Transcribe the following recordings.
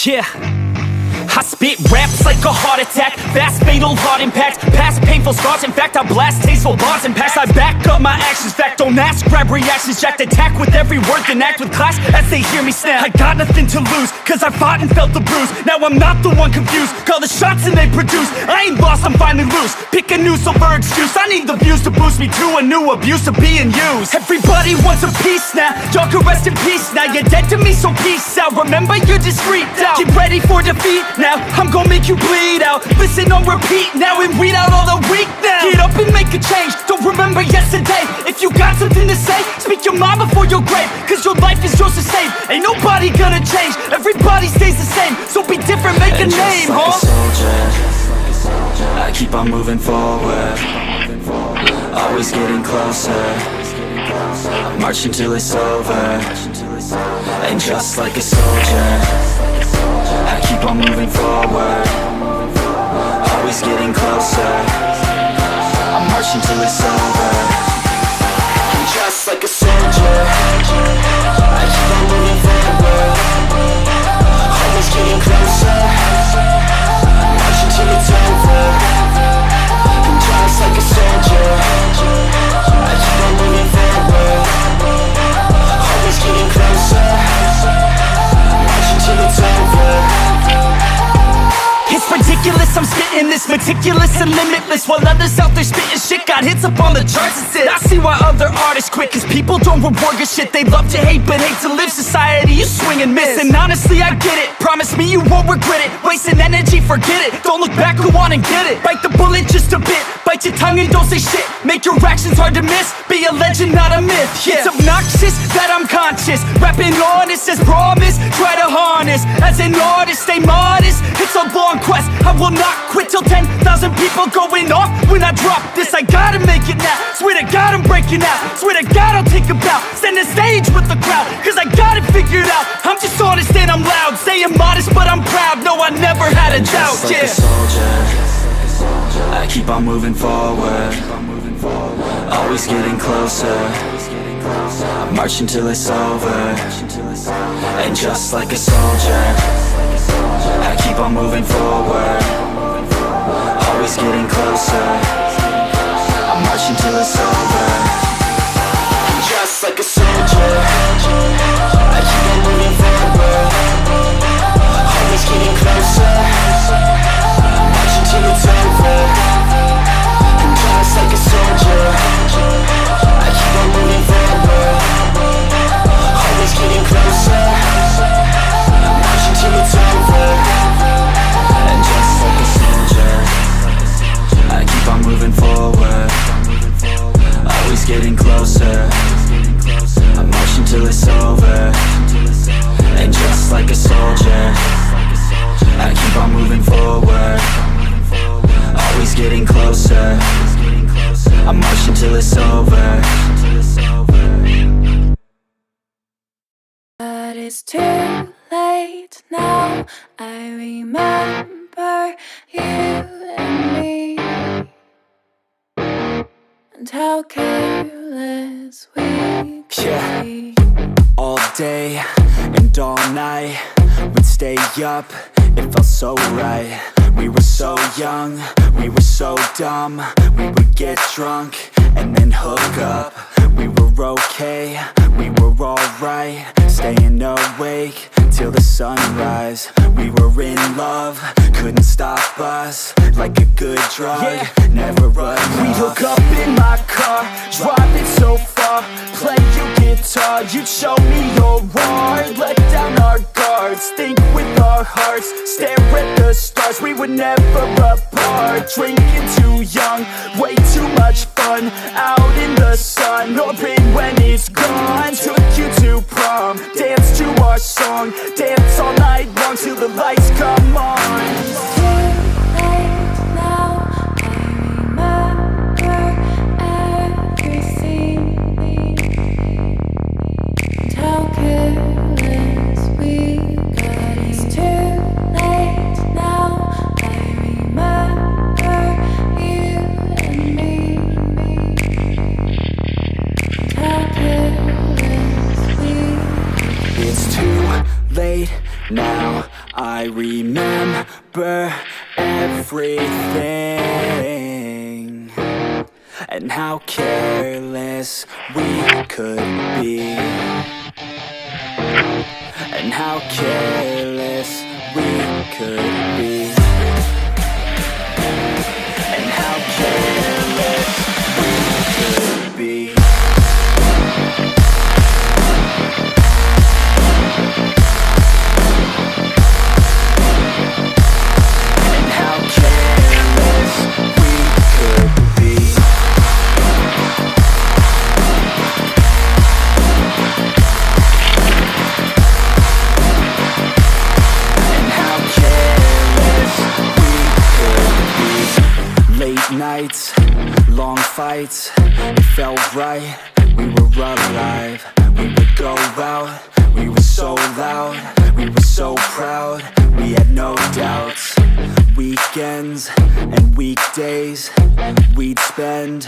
Yeah, I spit raps like a heart attack, fast fatal heart impacts, past painful scars. In fact, I blast tasteful bars and past. I back up my actions, fact don't ask, grab reactions, jacked attack with every word, then act with class as they hear me snap. I got nothing to lose, cause I fought and felt the bruise. Now I'm not the one confused, call the shots and they produce. I ain't lost, I'm finally loose, pick a new silver excuse. I need the views to boost me to a new abuse of being used. Everybody wants a piece now, y'all can rest in peace now. You're dead to me, so peace out, remember you're discreet out. Get ready for defeat now, I'm gonna make you bleed out. Listen on repeat now and weed out all the weak now. Get up and make a change, don't remember yesterday. If you got something to say, speak your mind before your grave, cause your life is yours to save. Ain't nobody gonna change, everybody stays the same. So be different, make a name, like a soldier, I keep on moving forward, always getting closer. I'm marching till it's over. And just like a soldier, I keep on moving forward, always getting closer. I'm marching till it's over. And just like a soldier, I keep on moving forward, always getting closer. I'm marching till it's over. And just like a soldier, I keep on moving forward, always getting closer. I'm marching till it's over. It's ridiculous, I'm spitting this meticulous and limitless, while others out there spitting shit got hits up on the charts and shit. I see why other artists quit, cause people don't reward your shit. They love to hate but hate to live. Society, you swing and miss. And honestly, I get it, promise me you won't regret it. Wasting energy, forget it, don't look back, go on and get it. Bite the bullet just a bit, bite your tongue and don't say shit. Make your actions hard to miss, be a legend, not a myth. Yeah. It's obnoxious that I'm conscious, rapping honest as promise. Try to harness, as an artist, stay modest. It's a long quest, I will not quit till 10,000 people going off when I drop this. I gotta make it now, swear to God I'm breaking out. Swear to God I'll take a bow, stand the stage with the crowd, cause I got it figured out. I'm just honest and I'm loud, saying modest but I'm proud. No, I never had a doubt, like yeah. A soldier, I keep on moving forward, always getting closer. I'm marching till it's over. And just like a soldier, I keep on moving forward, always getting closer. I'm marching till it's over. And just like a soldier, I keep on moving forward, always getting closer. I'm marching till it's over. And just like a soldier, I keep on moving forward, always getting closer. I'm marching till it's over. And just like a soldier, I keep on moving forward, always getting closer. I'm marching till it's over. And just like a soldier, I keep on moving forward, always getting closer. I'm marching till it's over. But it's too late now. I remember you and me, and how careless we could be. All day and all night, we'd stay up, it felt so right. We were so young, we were so dumb. We would get drunk and then hook up. We were okay, we were alright, staying awake till the sunrise. We were in love, couldn't stop us, like a good drug, never enough. We'd hook up in my car, driving so far, play you guitar, you'd show me your art, let down our guards, think with our hearts, stare at the stars. We were never apart, drinking too young, way too much fun, out in the sun, or rain when it's gone. Took you to prom, dance to our song, dance all night long till the lights come on. It's too late now. I remember everything, and how careless we got. It's too late now. I remember you and me, and remember everything, and how careless we could be, and how careless we could be, and how careless we could be. Nights, long fights, it felt right, we were alive. We would go out, we were so loud, we were so proud, we had no doubts. Weekends and weekdays, we'd spend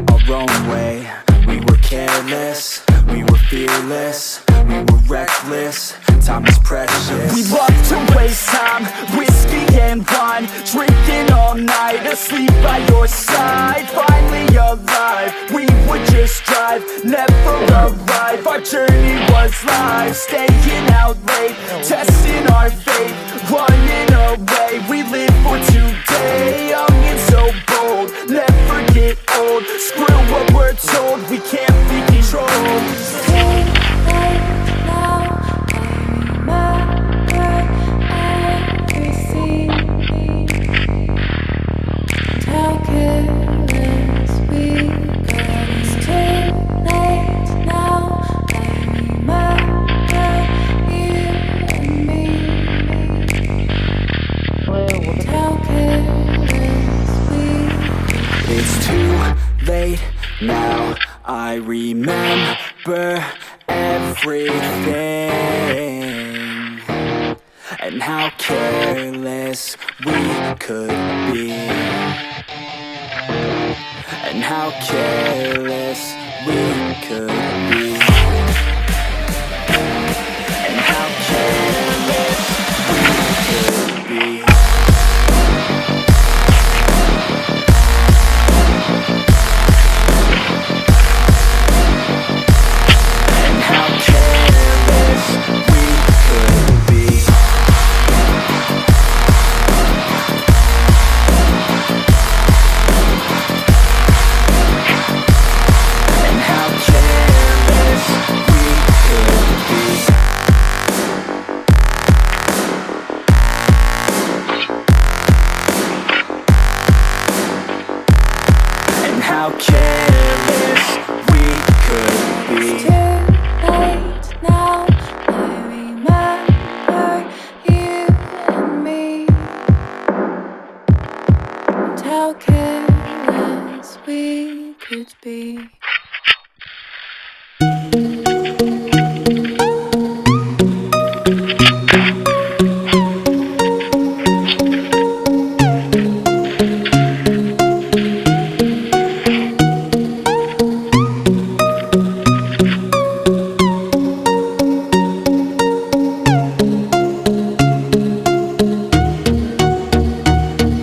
our own way. We were careless, we were fearless, we were reckless, time was precious. We loved to waste time, whiskey and wine, drinking all night, asleep by your side. Finally alive, we would just drive, never arrive. Our journey was live, staying out late, testing our fate, running away. We live for today, young and so bold, never get old. Screw what we're told, we can't be controlled. Now I remember everything, and how careless we could be, and how careless we could be.